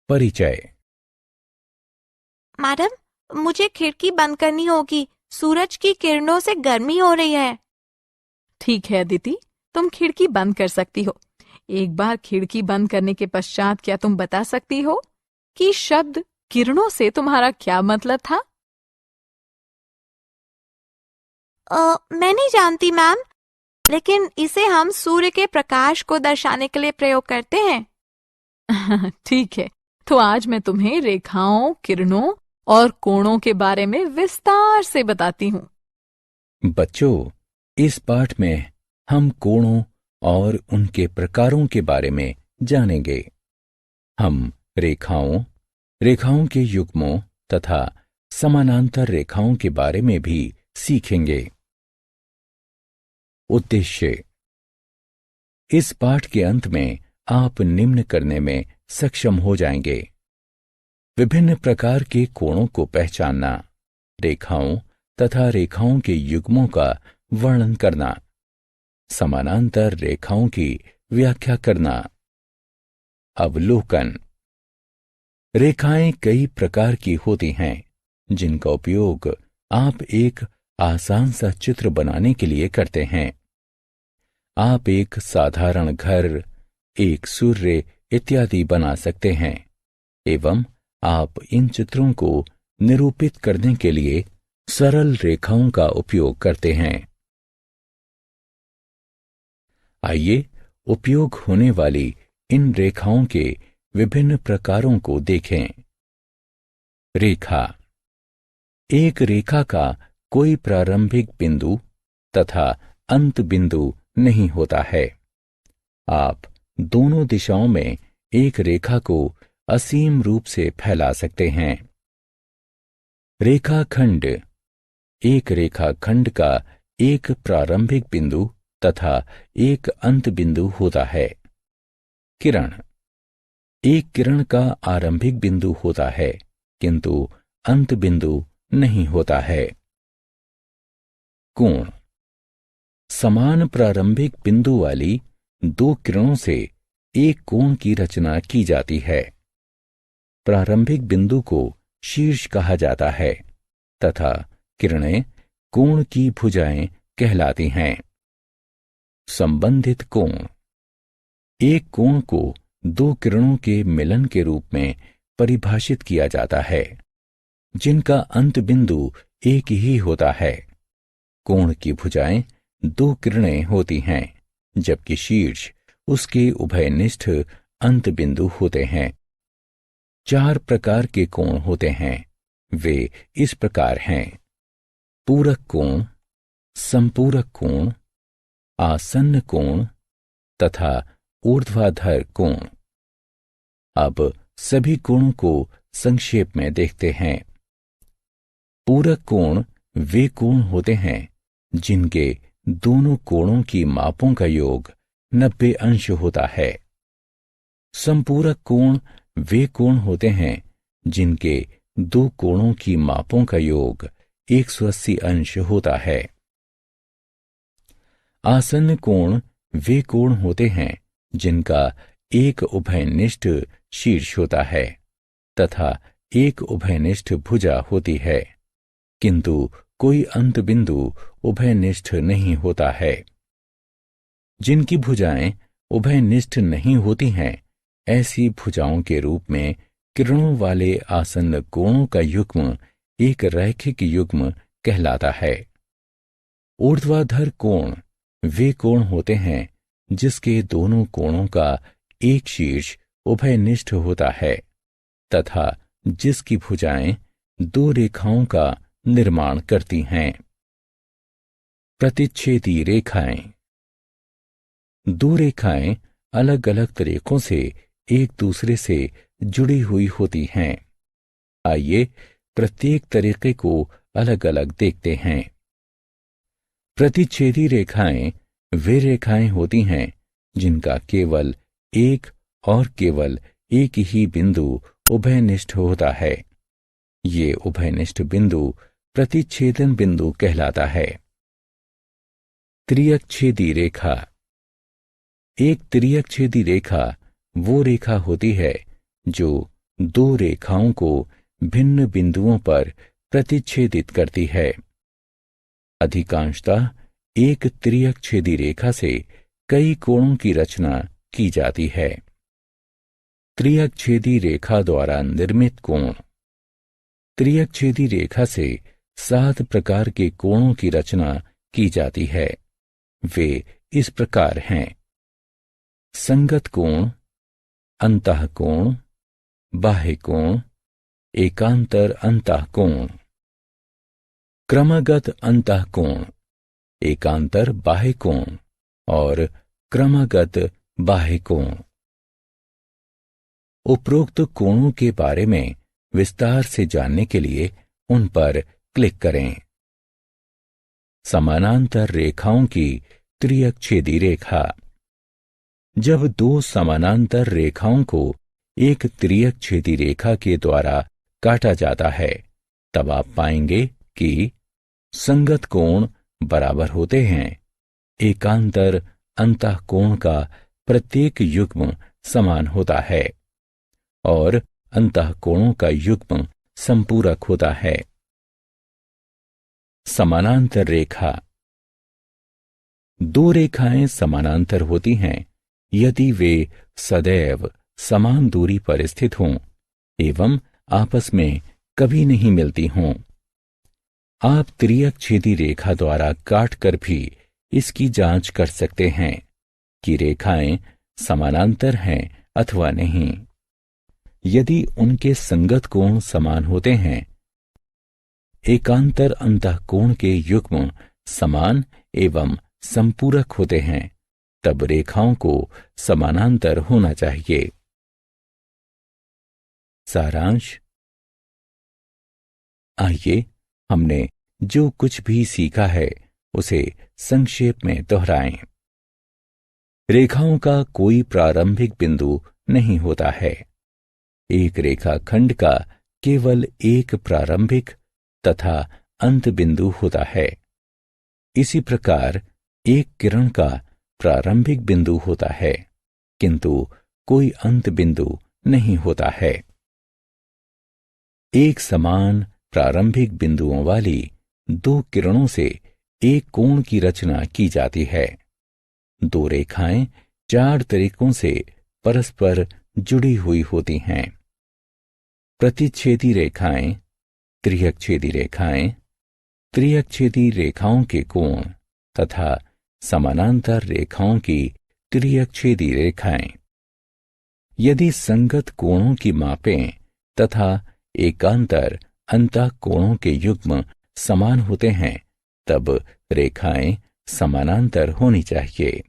परिचय। मैडम, मुझे खिड़की बंद करनी होगी, सूरज की किरणों से गर्मी हो रही है। ठीक है अदिति, तुम खिड़की बंद कर सकती हो। एक बार खिड़की बंद करने के पश्चात क्या तुम बता सकती हो कि शब्द किरणों से तुम्हारा क्या मतलब था? मैं नहीं जानती मैम, लेकिन इसे हम सूर्य के प्रकाश को दर्शाने के लिए प्रयोग करते हैं। ठीक है, तो आज मैं तुम्हें रेखाओं, किरणों और कोणों के बारे में विस्तार से बताती हूँ। बच्चों, इस पाठ में हम कोणों और उनके प्रकारों के बारे में जानेंगे। हम रेखाओं, रेखाओं के युग्मों तथा समानांतर रेखाओं के बारे में भी सीखेंगे। उद्देश्य। इस पाठ के अंत में आप निम्न करने में सक्षम हो जाएंगे: विभिन्न प्रकार के कोणों को पहचानना, रेखाओं तथा रेखाओं के युग्मों का वर्णन करना, समानांतर रेखाओं की व्याख्या करना। अवलोकन। रेखाएं कई प्रकार की होती हैं, जिनका उपयोग आप एक आसान सा चित्र बनाने के लिए करते हैं। आप एक साधारण घर, एक सूर्य इत्यादि बना सकते हैं एवं आप इन चित्रों को निरूपित करने के लिए सरल रेखाओं का उपयोग करते हैं। आइए उपयोग होने वाली इन रेखाओं के विभिन्न प्रकारों को देखें। रेखा। एक रेखा का कोई प्रारंभिक बिंदु तथा अंत बिंदु नहीं होता है। आप दोनों दिशाओं में एक रेखा को असीम रूप से फैला सकते हैं। रेखाखंड। एक रेखाखंड का एक प्रारंभिक बिंदु तथा एक अंत बिंदु होता है। किरण। एक किरण का आरंभिक बिंदु होता है, किंतु अंत बिंदु नहीं होता है। कोण। समान प्रारंभिक बिंदु वाली दो किरणों से एक कोण की रचना की जाती है। प्रारंभिक बिंदु को शीर्ष कहा जाता है तथा किरणें कोण की भुजाएं कहलाती हैं। संबंधित कोण। एक कोण को दो किरणों के मिलन के रूप में परिभाषित किया जाता है, जिनका अंत बिंदु एक ही होता है। कोण की भुजाएं दो किरणें होती हैं, जबकि शीर्ष उसके उभयनिष्ठ अंत बिंदु होते हैं। चार प्रकार के कोण होते हैं। वे इस प्रकार हैं: पूरक कोण, संपूरक कोण, आसन्न कोण तथा ऊर्ध्वाधर कोण। अब सभी कोणों को संक्षेप में देखते हैं। पूरक कोण वे कोण होते हैं जिनके दोनों कोणों की मापों का योग 90 अंश होता है। संपूरक कोण वे कोण होते हैं जिनके दो कोणों की मापों का योग 180 अंश होता है। आसन्न कोण वे कोण होते हैं जिनका एक उभयनिष्ठ शीर्ष होता है तथा एक उभयनिष्ठ भुजा होती है, किंतु कोई अंत बिंदु उभयनिष्ठ नहीं होता है। जिनकी भुजाएं उभयनिष्ठ नहीं होती हैं, ऐसी भुजाओं के रूप में किरणों वाले आसन्न कोणों का युग्म एक रैखिक युग्म कहलाता है। ऊर्ध्वाधर कोण वे कोण होते हैं जिसके दोनों कोणों का एक शीर्ष उभयनिष्ठ होता है तथा जिसकी भुजाएं दो रेखाओं का निर्माण करती हैं। प्रतिच्छेदी रेखाएं। दो रेखाएं अलग अलग तरीकों से एक दूसरे से जुड़ी हुई होती हैं। आइए प्रत्येक तरीके को अलग अलग देखते हैं। प्रतिच्छेदी रेखाएं वे रेखाएं होती हैं जिनका केवल एक और केवल एक ही बिंदु उभयनिष्ठ होता है। ये उभयनिष्ठ बिंदु प्रतिच्छेदन बिंदु कहलाता है। त्रियकछेदी रेखा। एक त्रियकछेदी रेखा वो रेखा होती है जो दो रेखाओं को भिन्न बिंदुओं पर प्रतिच्छेदित करती है। अधिकांशतः एक त्रियकछेदी रेखा से कई कोणों की रचना की जाती है। त्रियकछेदी रेखा द्वारा निर्मित कोण। त्रियकछेदी रेखा से 7 प्रकार के कोणों की रचना की जाती है। वे इस प्रकार हैं: संगत कोण, अंतःकोण, बाह्य कोण, एकांतर अंतःकोण। क्रमगत अंतःकोण, एकांतर बाह्य कोण और क्रमगत बाह्य कोण। उपरोक्त कोणों के बारे में विस्तार से जानने के लिए उन पर क्लिक करें। समानांतर रेखाओं की त्रियकछेदी रेखा। जब दो समानांतर रेखाओं को एक त्रियकछेदी रेखा के द्वारा काटा जाता है, तब आप पाएंगे कि संगत कोण बराबर होते हैं। एकांतर अंतःकोण का प्रत्येक युग्म समान होता है और अंतःकोणों का युग्म संपूरक होता है। समानांतर रेखा। दो रेखाएं समानांतर होती हैं यदि वे सदैव समान दूरी पर स्थित हों एवं आपस में कभी नहीं मिलती हों। आप त्रियकछेदी रेखा द्वारा काटकर भी इसकी जांच कर सकते हैं कि रेखाएं समानांतर हैं अथवा नहीं। यदि उनके संगत कोण समान होते हैं, एकांतर अंतःकोण के युग्म समान एवं संपूरक होते हैं, तब रेखाओं को समानांतर होना चाहिए। सारांश। आइए हमने जो कुछ भी सीखा है उसे संक्षेप में दोहराएं। रेखाओं का कोई प्रारंभिक बिंदु नहीं होता है। एक रेखाखंड का केवल एक प्रारंभिक तथा अंत बिंदु होता है। इसी प्रकार एक किरण का प्रारंभिक बिंदु होता है, किंतु कोई अंत बिंदु नहीं होता है। एक समान प्रारंभिक बिंदुओं वाली दो किरणों से एक कोण की रचना की जाती है। दो रेखाएं 4 तरीकों से परस्पर जुड़ी हुई होती हैं। प्रतिच्छेदी रेखाएं, त्रियकछेदी रेखाएं, त्रियकछेदी रेखाओं के कोण तथा समानांतर रेखाओं की त्रियकछेदी रेखाएं। यदि संगत कोणों की मापें तथा एकांतर अंतःकोणों के युग्म समान होते हैं, तब रेखाएं समानांतर होनी चाहिए।